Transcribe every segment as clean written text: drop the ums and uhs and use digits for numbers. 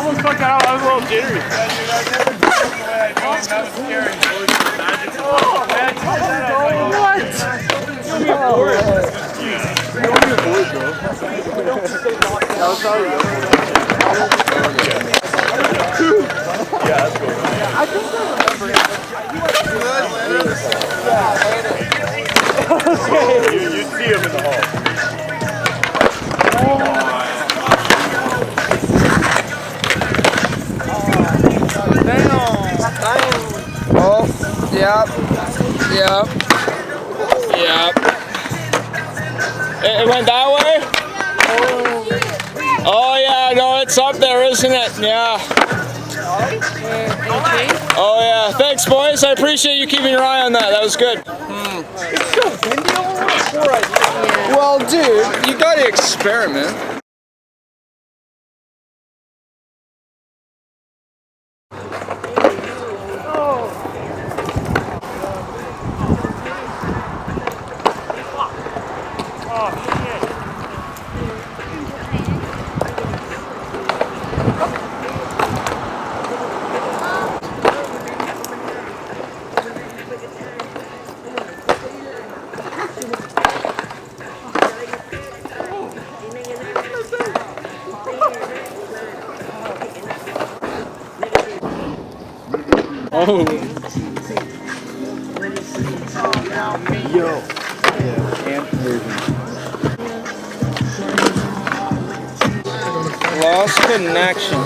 almost fucked out. I was a little jittery. That was scary. What? You owe me a board. You owe me a board, bro. That was probably yeah, that's cool. I think I remember. You'd see him in the hall. Oh, yep. It went that way? Oh yeah, no, it's up there, isn't it? Yeah. Oh yeah, thanks boys. I appreciate you keeping your eye on that. That was good. It's so windy over there. Well, dude, you gotta experiment. Oh. Yo. Lost connection.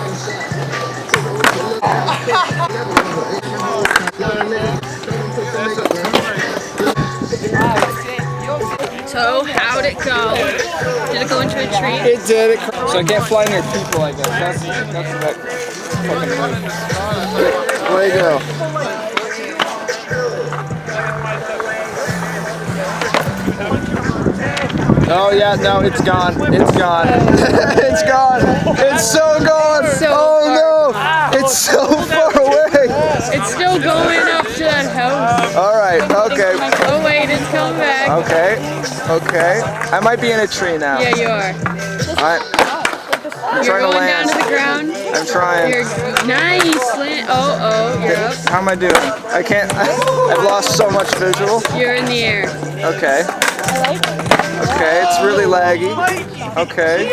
So, how'd it go? Did it go into a tree? It did. So I can't fly near people, I guess. That's what fucking move. Way to go. Oh yeah, no, it's gone. It's gone. It's gone. It's so gone. Oh no, it's so far away. It's still going up to that house. All right. Okay. Oh wait, it's coming back. Okay. I might be in a tree now. Yeah, you are. I'm You're trying to going land. down to the ground. I'm trying. You're nice. Oh, you're up. How am I doing? I can't. I've lost so much visual. You're in the air. Okay. Okay, it's really laggy. Okay.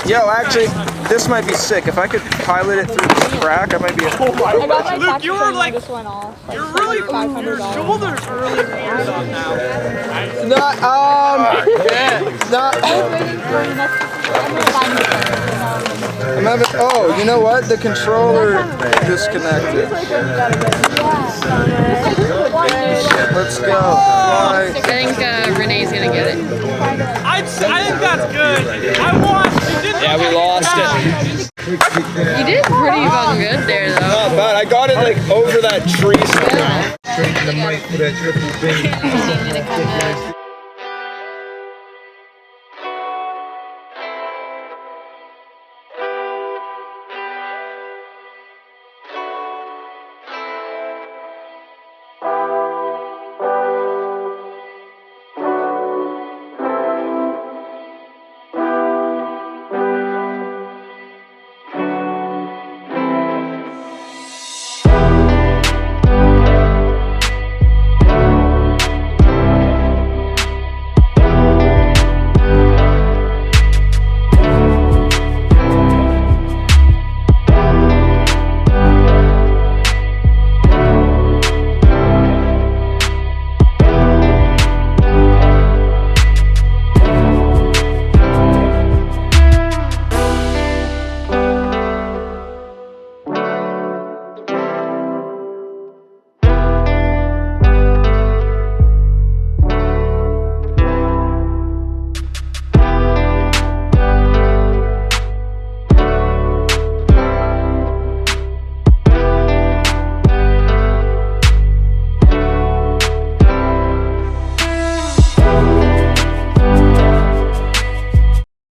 Yo, actually, this might be sick. If I could pilot it through this crack, I might be. Luke, you were like, you're really, your shoulders are really weird on now. I'm having, oh, you know what? The controller disconnected. Let's go. I think Renee's gonna get it. I think that's good. I watched. You did. Yeah, we lost it. You did pretty fucking good there, though. Not bad. I got it like over that tree. Yeah.